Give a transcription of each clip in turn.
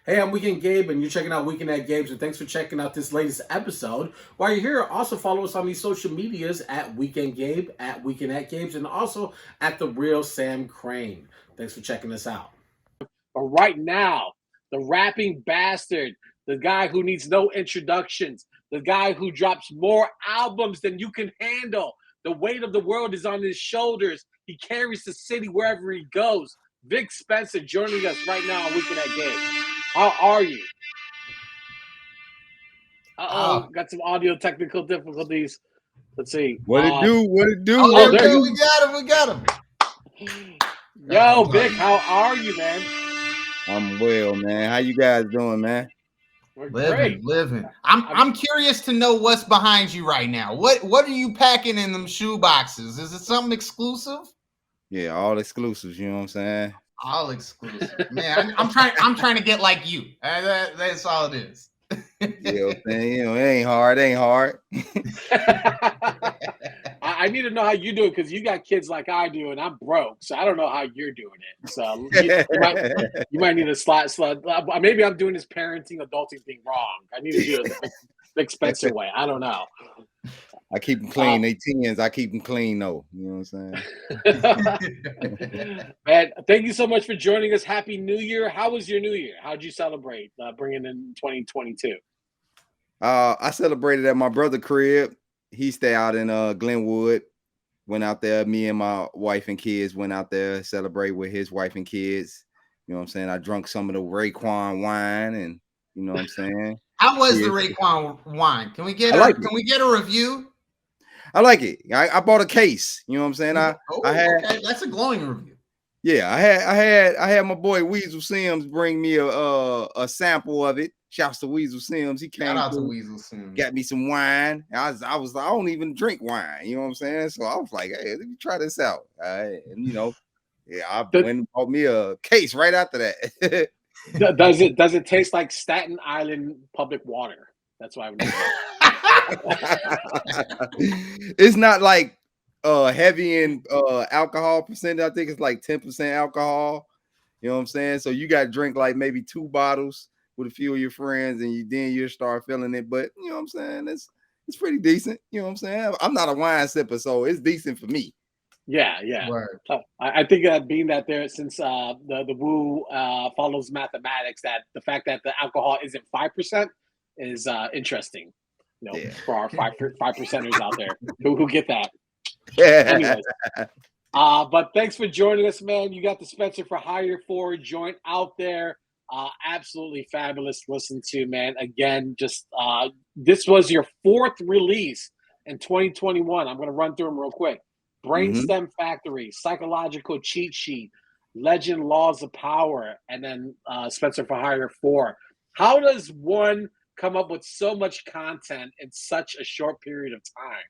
Hey, I'm Weekend Gabe, and you're checking out Weekend at Gabe's, and thanks for checking out this latest episode. While you're here, also follow us on these social medias at Weekend Gabe, at Weekend at Gabe's, and also at The Real Sam Crane. Thanks for checking us out. But right now, the rapping bastard, the guy who needs no introductions, the guy who drops more albums than you can handle. The weight of the world is on his shoulders. He carries the city wherever he goes. VIc Spencer joining us right now on Weekend at Gabe. How are you? Oh, Got some audio technical difficulties. Let's see. What it do? What it do? oh, Oh, there there we you go. We got him. We got him. Yo, Vic, how are you, man? I'm well, man. How you guys doing, man? We're great. Living. I'm curious to know what's behind you right now. What are you packing in them shoe boxes? Is it something exclusive? Yeah, all exclusives. You know what I'm saying? All exclusive, man. I'm trying to get like you. That's all it is. Yeah, man. You know, it ain't hard. It ain't hard. I need to know how you do it because you got kids like I do, and I'm broke, so I don't know how you're doing it. So you might need a slide. Maybe I'm doing this parenting, adulting thing wrong. I need to do it the Vic Spencer way. I don't know. I keep them clean. They tens. I keep them clean though. You know what I'm saying? Man, thank you so much for joining us. Happy New Year. How was your New Year? How'd you celebrate bringing in 2022? I celebrated at my brother's crib. He stay out in Glenwood. Went out there. Me and my wife and kids went out there celebrate with his wife and kids. You know what I'm saying? I drunk some of the Raekwon wine, and you know what I'm saying. How was the Raekwon wine? Can we get we get a review? I like it. I bought a case. You know what I'm saying? I had okay. That's a glowing review. Yeah, I had my boy Weasel Sims bring me a sample of it. Shouts to Weasel Sims. He came out to Weasel Sims. Got me some wine. I don't even drink wine. You know what I'm saying? So I was like, hey, let me try this out. And you know, yeah, I went and bought me a case right after that. Does it taste like Staten Island public water? That's why it's not like heavy in alcohol percentage. I think it's like 10% alcohol. You know what I'm saying? So you got to drink like maybe 2 bottles with a few of your friends, and then you start feeling it. But you know what I'm saying? It's pretty decent. You know what I'm saying? I'm not a wine sipper, so it's decent for me. Yeah. I think that being that there, since the woo follows mathematics, that the fact that the alcohol isn't 5% is interesting. You know, for our 5%ers out there who get that. Anyways, but thanks for joining us, man. You got the Spencer for Hire 4 joint out there. Absolutely fabulous to listen to, man. Again, just this was your 4th release in 2021. I'm going to run through them real quick. Brainstem Factory, Psychological Cheat Sheet, Legend Laws of Power, and then Spencer for Hire 4. How does one come up with so much content in such a short period of time?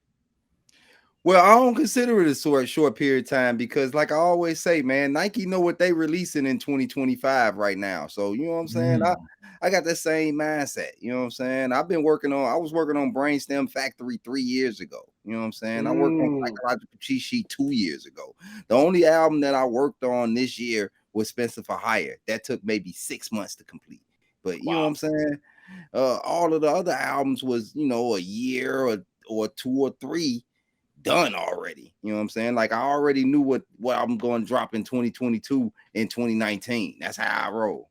Well, I don't consider it a short period of time because, like I always say, man, Nike know what they releasing in 2025 right now. So you know what I'm saying? I got that same mindset. You know what I'm saying? I was working on Brainstem Factory 3 years ago. You know what I'm saying? I worked on Psychological Cheat Sheet 2 years ago. The only album that I worked on this year was Spencer for Hire. That took maybe 6 months to complete. But you know what I'm saying? All of the other albums was, you know, a year or 2 or 3 done already. You know what I'm saying? Like I already knew what I'm going to drop in 2022 and 2019. That's how I roll.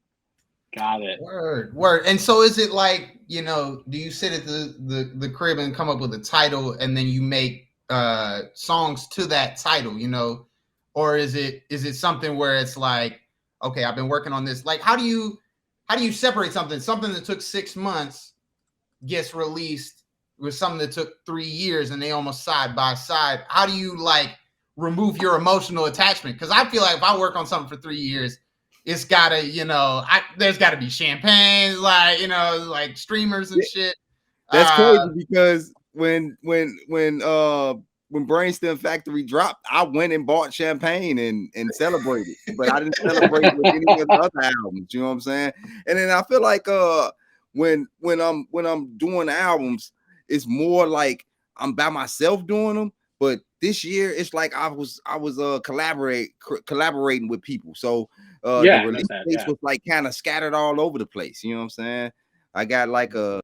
Got it. Word. And so is it like, you know, do you sit at the crib and come up with a title and then you make songs to that title, you know? Or is it something where it's like, okay, I've been working on this. Like how do you separate something that took 6 months gets released with something that took 3 years and they almost side by side? How do you like remove your emotional attachment? Because I feel like if I work on something for 3 years, it's gotta, you know, there's gotta be champagne, like, you know, like streamers and shit. That's crazy because when Brainstem Factory dropped, I went and bought champagne and celebrated, but I didn't celebrate with any of the other albums. You know what I'm saying? And then I feel like when I'm doing albums, it's more like I'm by myself doing them. But this year, it's like I was collaborating with people. So The release dates was like kind of scattered all over the place. You know what I'm saying? I got like a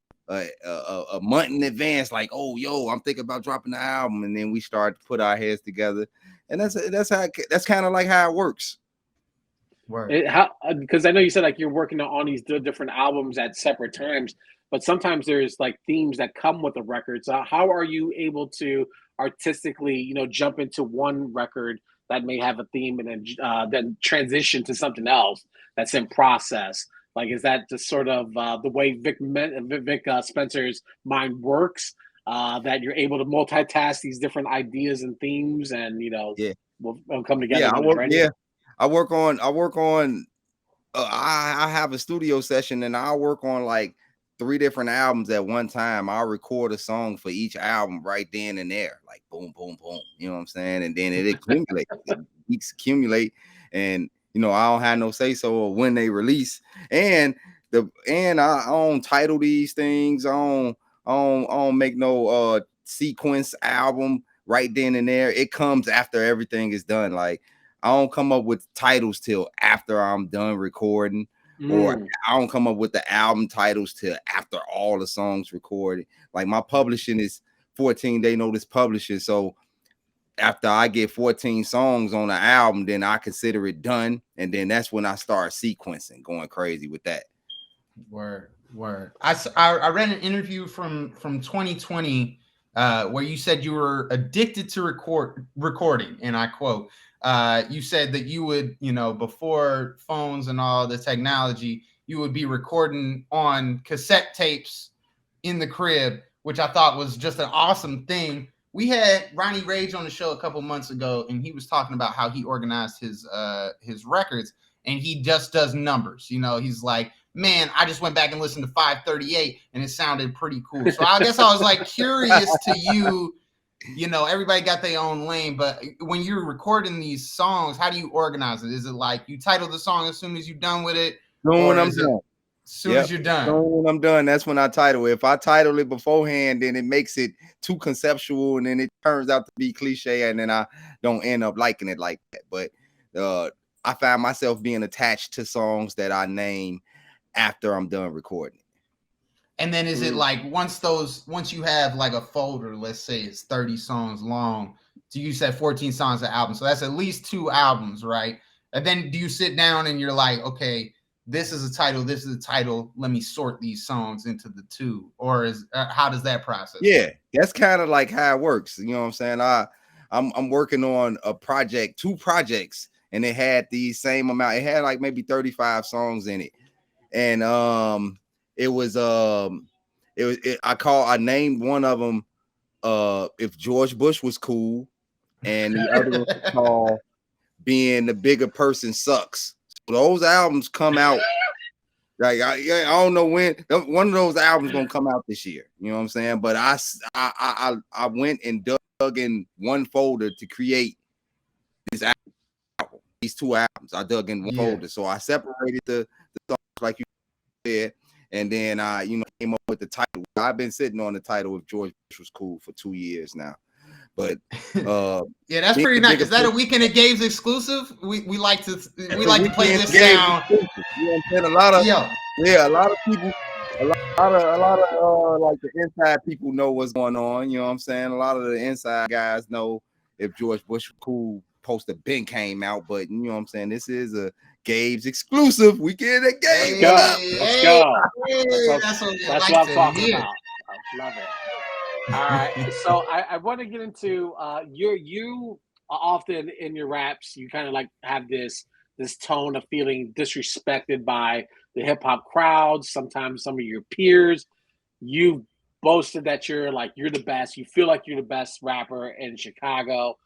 month in advance, like, oh, yo, I'm thinking about dropping the album, and then we start to put our heads together, and that's kind of like how it works. Because I know you said like you're working on these different albums at separate times, but sometimes there's like themes that come with the record. So how are you able to artistically, jump into one record that may have a theme and then transition to something else that's in process? Like, is that just sort of the way VIc Spencer's mind works? That you're able to multitask these different ideas and themes, and will come together. I work on. I have a studio session, and I work on like 3 different albums at one time. I'll record a song for each album right then and there, like boom, boom, boom. You know what I'm saying? And then it accumulates. It keeps accumulate, and I don't have no say so when they release. And I don't title these things. I don't make no sequence album right then and there. It comes after everything is done. Like, I don't come up with titles till after I'm done recording, or I don't come up with the album titles till after all the songs recorded. Like, my publishing is 14-day notice publishing. So after I get 14 songs on the album, then I consider it done. And then that's when I start sequencing, going crazy with that. Word. I read an interview from 2020 where you said you were addicted to recording, and I quote, you said that you would, before phones and all the technology, you would be recording on cassette tapes in the crib, which I thought was just an awesome thing. We had Ronnie Rage on the show a couple months ago, and he was talking about how he organized his records, and he just does numbers. He's like, man, I just went back and listened to 538, and it sounded pretty cool. So I guess I was like curious to you. Everybody got their own lane, but when you're recording these songs, how do you organize it? Is it like you title the song as soon as you're done with it? When I'm done. As soon as you're done. When I'm done, that's when I title it. If I title it beforehand, then it makes it too conceptual, and then it turns out to be cliche, and then I don't end up liking it like that. But I find myself being attached to songs that I name after I'm done recording. And then is it like once you have like a folder, let's say it's 30 songs long, so you said 14 songs an album, so that's at least 2 albums, right? And then do you sit down and you're like, okay, this is a title, this is a title, let me sort these songs into the 2, or how does that process work? That's kind of like how it works. You know what I'm saying? I'm working on a project, 2 projects, and it had the same amount. It had like maybe 35 songs in it, and it was I named one of them If George Bush Was Cool, and the other one was called Being the Bigger Person Sucks. So those albums come out like I don't know when. One of those albums gonna come out this year. You know what I'm saying? But I went and dug in one folder to create this album, these 2 albums. I dug in one folder, so I separated the songs like you said. And then I, came up with the title. I've been sitting on the title If George Bush Was Cool for 2 years now. But that's pretty nice. Is that a Weekend at Gabe's exclusive? We like to play this sound. A lot of people, a lot of like the inside people know what's going on. You know what I'm saying? A lot of the inside guys know If George Bush Was Cool poster Ben came out, but you know what I'm saying? This is a Gabe's exclusive Weekend at Gabe. Let's go. That's what I'm talking about. I love it. All right. So I want to get into you often in your raps, you kind of like have this tone of feeling disrespected by the hip hop crowd, sometimes some of your peers. You boasted that you're the best. You feel like you're the best rapper in Chicago.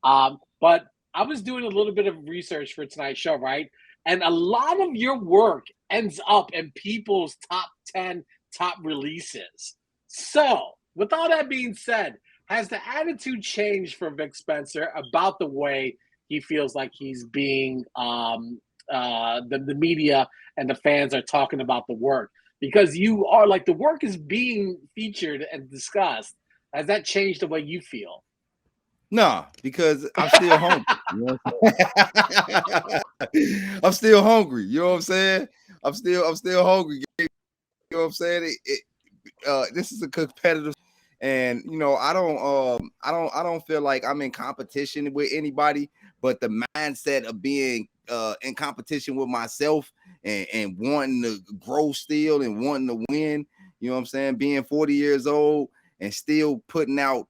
But I was doing a little bit of research for tonight's show, right? And a lot of your work ends up in people's top 10 top releases. So, with all that being said, has the attitude changed for VIc Spencer about the way he feels like he's being, the media and the fans are talking about the work? Because you are like, the work is being featured and discussed. Has that changed the way you feel? No, because I'm still home. You know I'm still hungry. You know what I'm saying? I'm still hungry. You know what I'm saying? This is a competitive, and you know, I don't feel like I'm in competition with anybody, but the mindset of being in competition with myself and wanting to grow still and wanting to win, you know what I'm saying? Being 40 years old and still putting out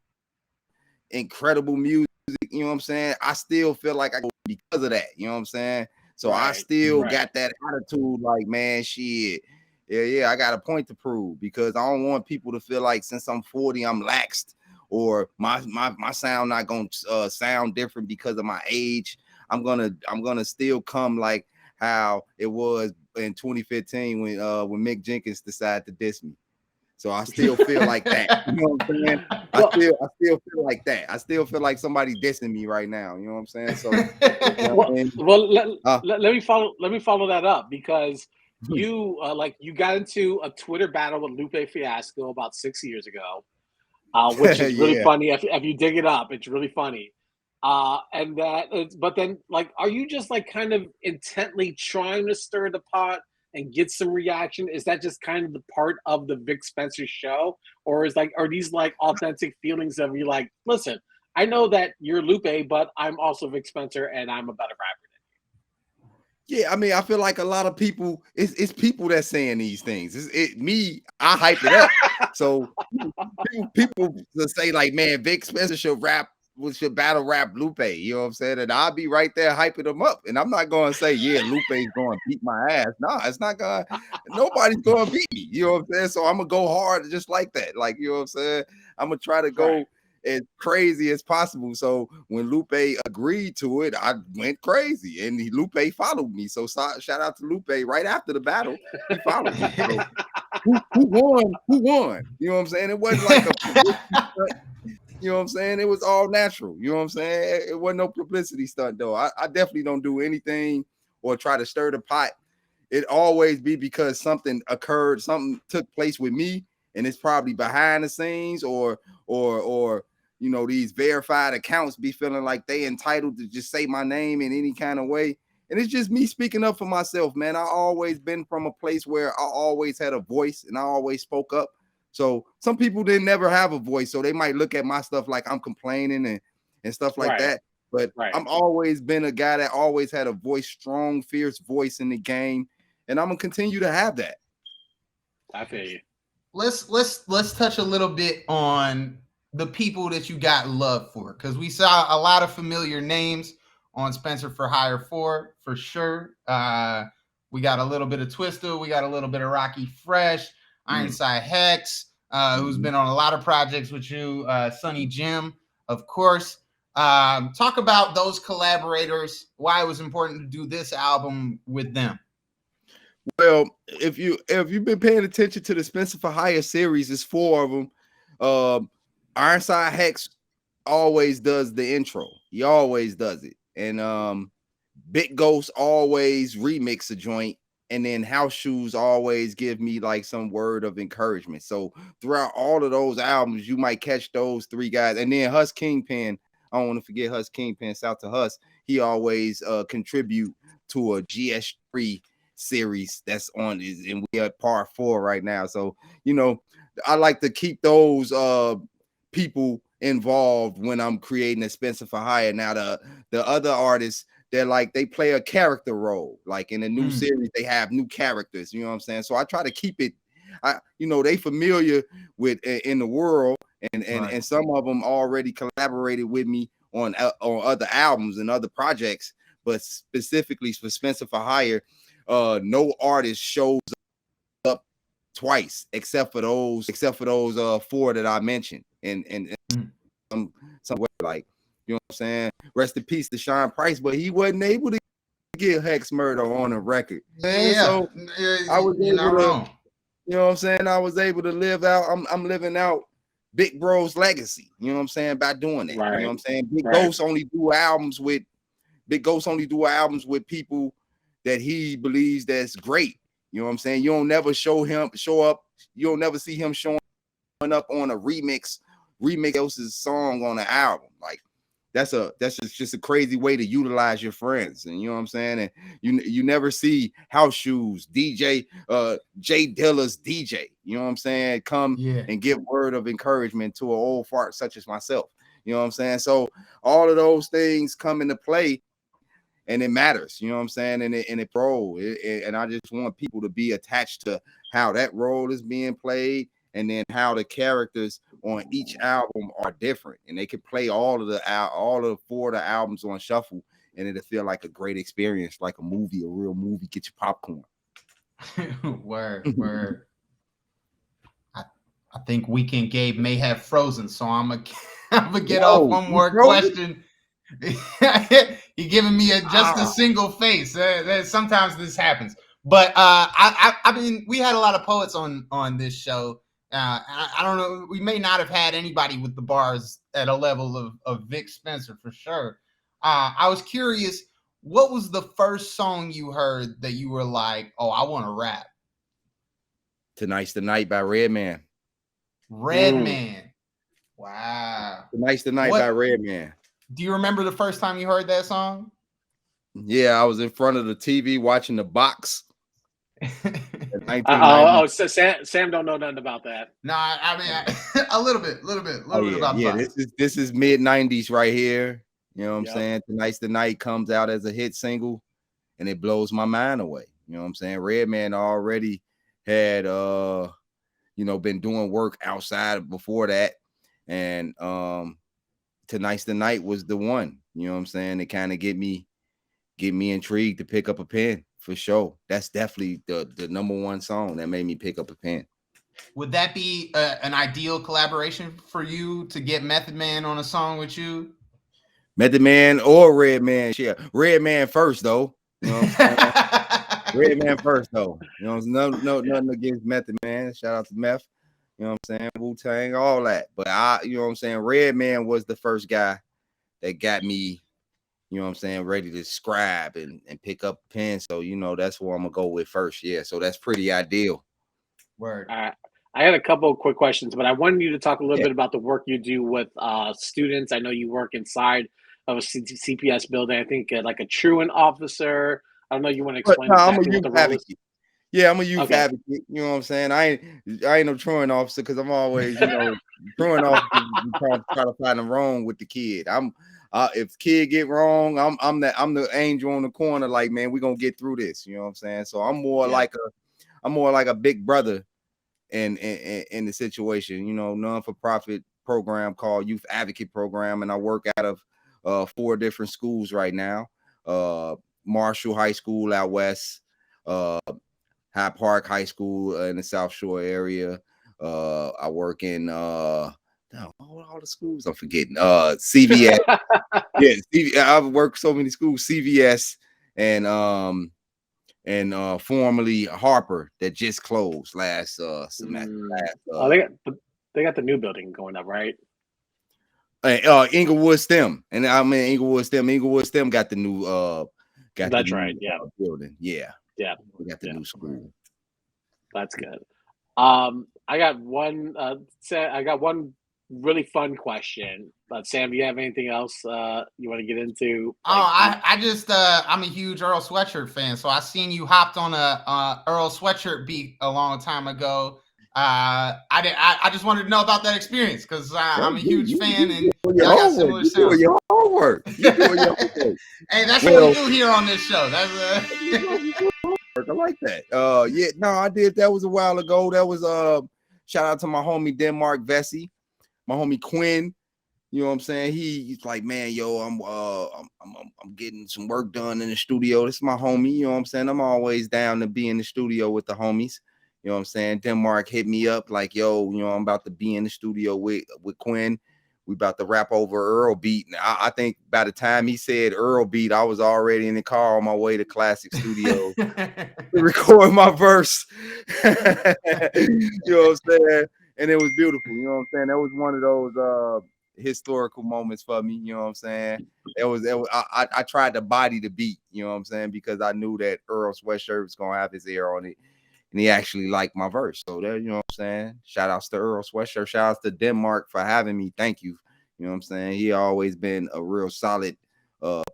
incredible music, you know what I'm saying? I still feel like I go because of that, you know what I'm saying? So I still got that attitude like, man, shit. Yeah, I got a point to prove because I don't want people to feel like since I'm 40, I'm laxed or my sound not gonna sound different because of my age. I'm gonna still come like how it was in 2015 when Mick Jenkins decided to diss me. So I still feel like that. You know what I'm saying? I still feel like that. I still feel like somebody dissing me right now. You know what I'm saying? So you know let me follow that up because you you got into a Twitter battle with Lupe Fiasco about 6 years ago, which is really funny. If you dig it up, it's really funny. And but then are you just kind of intently trying to stir the pot and get some reaction? Is that just kind of the part of the VIc Spencer show, or are these authentic feelings of you listen, I know that you're Lupe, but I'm also VIc Spencer and I'm a better rapper than you? Yeah, I mean, I feel like a lot of people, it's people that's saying these things. I hype it up. So people say like, man, VIc Spencer should battle rap Lupe. You know what I'm saying? And I'll be right there hyping them up. And I'm not going to say, yeah, Lupe's going to beat my ass. No, it's not going to. Nobody's going to beat me. You know what I'm saying? So I'm going to go hard just like that. Like, you know what I'm saying? I'm going to try to go as crazy as possible. So when Lupe agreed to it, I went crazy. And Lupe followed me. So shout out to Lupe right after the battle. He followed me. So, who won? Who won? You know what I'm saying? It wasn't like you know what I'm saying? It was all natural. You know what I'm saying? It wasn't no publicity stunt though. I definitely don't do anything or try to stir the pot. It always be because something occurred, something took place with me, and it's probably behind the scenes or you know, these verified accounts be feeling like they entitled to just say my name in any kind of way. And it's just me speaking up for myself, man. I always been from a place where I always had a voice and I always spoke up. So some people didn't never have a voice. So they might look at my stuff like I'm complaining and stuff like that. But I'm always been a guy that always had a voice, strong, fierce voice in the game. And I'm gonna continue to have that. I feel you. Let's touch a little bit on the people that you got love for, because we saw a lot of familiar names on Spencer for Hire for sure. We got a little bit of Twista, we got a little bit of Rocky Fresh, Ironside Hex, who's been on a lot of projects with you, Sonny Jim, of course. Talk about those collaborators, why it was important to do this album with them. Well, if you've been paying attention to the Spencer for Hire series, it's 4 of them. Ironside Hex always does the intro. He always does it. And Big Ghost always remix a joint. And then House Shoes always give me like some word of encouragement. So throughout all of those albums, you might catch those 3 guys. And then Hus Kingpin, I don't want to forget Hus Kingpin, shout to Hus. He always contribute to a GS3 series that's on, and we are part 4 right now. So, you know, I like to keep those people involved when I'm creating a Spencer for Hire. Now the other artists, they play a character role. Like in a new series, they have new characters. You know what I'm saying? So I try to keep it. They familiar with in the world, and some of them already collaborated with me on other albums and other projects. But specifically for Spencer for Hire, no artist shows up twice except for those 4 that I mentioned. And somewhere like, you know what I'm saying? Rest in peace to Sean Price, but he wasn't able to get Hex Murder on a record. So I was able to, you know what I'm saying? I was able to live out. I'm living out Big Bro's legacy. You know what I'm saying? By doing that. You know what I'm saying? Big Ghost only do albums with people that he believes that's great. You know what I'm saying? You don't never show up. You don't never see him showing up on a remix else's song on an album. Like that's just a crazy way to utilize your friends. And you know what I'm saying? And you never see house shoes, DJ, Jay Dilla's DJ, you know what I'm saying, come and give word of encouragement to an old fart such as myself. You know what I'm saying? So all of those things come into play, and it matters, you know what I'm saying? And it role. And I just want people to be attached to how that role is being played, and then how the characters on each album are different. And they can play all of 4 of the albums on shuffle, and it'll feel like a great experience, like a movie, a real movie. Get your popcorn. Word. I think Weekend Gabe may have frozen, so I'm gonna get off one more question. He giving me just a single face. Sometimes this happens, but I mean, we had a lot of poets on this show. I don't know. We may not have had anybody with the bars at a level of VIc Spencer for sure. I was curious, what was the first song you heard that you were like, "Oh, I want to rap"? Tonight's the Night by Redman. Redman. Wow. Tonight's the Night by Redman. Do you remember the first time you heard that song? Yeah, I was in front of the TV watching The Box. So Sam don't know nothing about that. No, I mean a little bit about yeah. Box. This is mid-90s right here. You know what I'm saying? Tonight's the Night comes out as a hit single, and it blows my mind away. You know what I'm saying? Redman already had been doing work outside before that, and Tonight's the Night was the one. You know what I'm saying? It kind of get me intrigued to pick up a pen for sure. That's definitely the number one song that made me pick up a pen. Would that be an ideal collaboration for you, to get Method Man on a song with you? Method Man or Redman? Yeah, Redman first though. You know what I'm saying? Redman first though. You know, nothing against Method Man. Shout out to Meth. You know what I'm saying? Wu-Tang, all that. But you know what I'm saying? Redman was the first guy that got me, you know what I'm saying, ready to scribe and pick up a pen. So, you know, that's what I'm going to go with first. Yeah, so that's pretty ideal. Word. I had a couple of quick questions, but I wanted you to talk a little bit about the work you do with students. I know you work inside of a CPS building. I think like a truant officer. I don't know. You want to explain exactly what the role is? Yeah, I'm a youth advocate. You know what I'm saying? I ain't no truant officer, because I'm always, truant officer try to find them wrong with the kid. If kid get wrong, I'm the angel on the corner, like, man, we're gonna get through this. You know what I'm saying? So I'm more like a big brother in the situation. You know, non-for-profit program called Youth Advocate Program, and I work out of 4 different schools right now. Marshall High School out west, High Park High School in the South Shore area. I work in all the schools I'm forgetting. CVS. Yeah, I've worked so many schools. CVS and formerly Harper, that just closed last semester. They got the new building going up, right? Inglewood STEM, and I'm in Inglewood STEM. Inglewood STEM got the new That's right. Yeah. Building. Yeah. Yeah. We got the new school. That's good. I got one. I got one really fun question. But Sam, do you have anything else you want to get into? I just I'm a huge Earl Sweatshirt fan, so I seen you hopped on a Earl Sweatshirt beat a long time ago. I just wanted to know about that experience, because I'm a huge fan, and y'all got similar sounds. You doing your homework. Hey, that's what we do here on this show. That's I like that. I did. That was a while ago. That was shout out to my homie Denmark Vesey, my homie Quinn. You know what I'm saying? He's like, man, yo, I'm getting some work done in the studio. This is my homie. You know what I'm saying? I'm always down to be in the studio with the homies. You know what I'm saying? Denmark hit me up like, yo, I'm about to be in the studio with Quinn. We about to rap over Earl beat. And I think by the time he said Earl beat, I was already in the car on my way to Classic Studio to record my verse. You know what I'm saying? And it was beautiful. You know what I'm saying? That was one of those historical moments for me. You know what I'm saying? I tried to body the beat. You know what I'm saying? Because I knew that Earl Sweatshirt was gonna have his ear on it, and he actually liked my verse. So there, you know what I'm saying? Shout outs to Earl Sweatshirt. Shout outs to Denmark for having me. Thank you. You know what I'm saying? He always been a real solid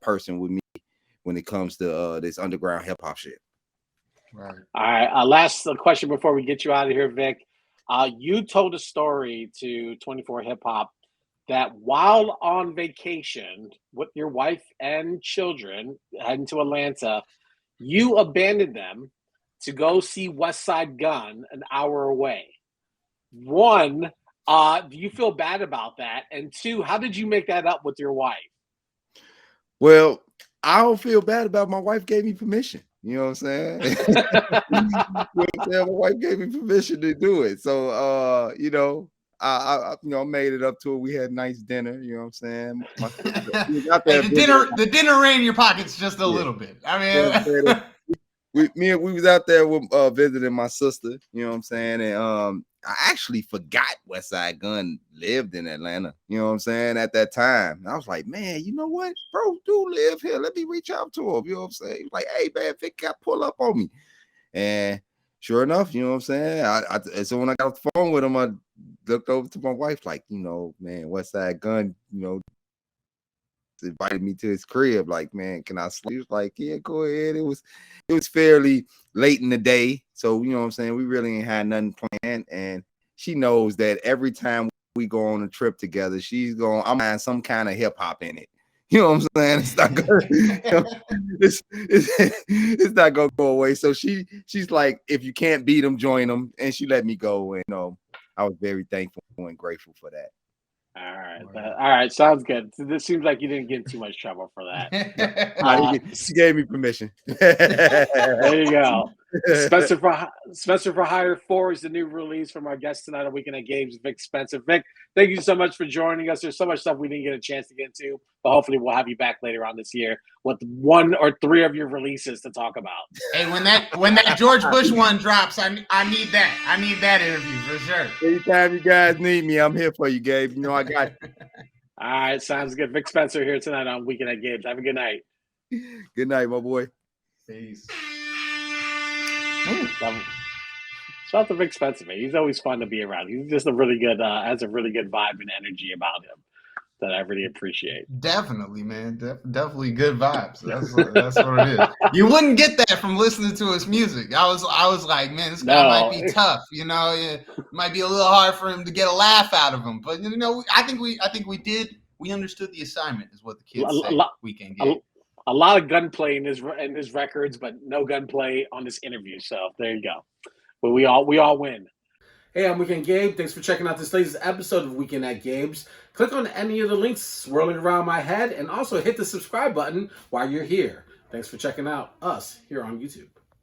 person with me when it comes to this underground hip hop shit. Right. All right. Last question before we get you out of here, Vic. You told a story to 24 Hip Hop that while on vacation with your wife and children heading to Atlanta, you abandoned them to go see West Side Gun an hour away. One, do you feel bad about that? And two, how did you make that up with your wife? Well, I don't feel bad about it. My wife gave me permission. You know what I'm saying? You know what I'm saying? My wife gave me permission to do it. So, you know, I made it up to her. We had a nice dinner. You know what I'm saying? The dinner ran in your pockets just a little bit. I mean, we was out there with visiting my sister. You know what I'm saying? And I actually forgot West Side Gun lived in Atlanta. You know what I'm saying? At that time, and I was like, man, you know what, bro, do live here. Let me reach out to him. You know what I'm saying? He was like, hey, man, Vic got pull up on me. And sure enough, you know what I'm saying? So when I got off the phone with him, I looked over to my wife, like, you know, man, West Side Gun, you know, invited me to his crib. Like, man, can I sleep? He was like, yeah, go ahead. It was fairly late in the day, so you know what I'm saying, we really ain't had nothing planned. And she knows that every time we go on a trip together, I'm having some kind of hip hop in it. You know what I'm saying? It's not gonna, it's not gonna go away. So she's like, if you can't beat them, join them. And she let me go. And I was very thankful and grateful for that. All right. Sounds good. This seems like you didn't get in too much trouble for that. She gave me permission. There you go. Spencer for Hire 4 is the new release from our guest tonight on Weekend at Gabe's, VIc Spencer. Vic, thank you so much for joining us. There's so much stuff we didn't get a chance to get into, but hopefully we'll have you back later on this year with 1 or 3 of your releases to talk about. Hey, when that George Bush one drops, I need that. I need that interview for sure. Anytime you guys need me, I'm here for you, Gabe. You know I got you. All right, sounds good. VIc Spencer here tonight on Weekend at Gabe's. Have a good night. Good night, my boy. Peace. Shout out to VIc Spencer, man. He's always fun to be around. He's just a really good, has a really good vibe and energy about him that I really appreciate. Definitely, man. Definitely good vibes. That's what it is. You wouldn't get that from listening to his music. I was like, man, this guy might be tough. You know, it might be a little hard for him to get a laugh out of him. But you know, I think we understood the assignment, is what the kids say. Weekend Game. A lot of gunplay in his records, but no gunplay on this interview. So there you go. But we all win. Hey, I'm Weekend Gabe. Thanks for checking out this latest episode of Weekend at Gabe's. Click on any of the links swirling around my head, and also hit the subscribe button while you're here. Thanks for checking out us here on YouTube.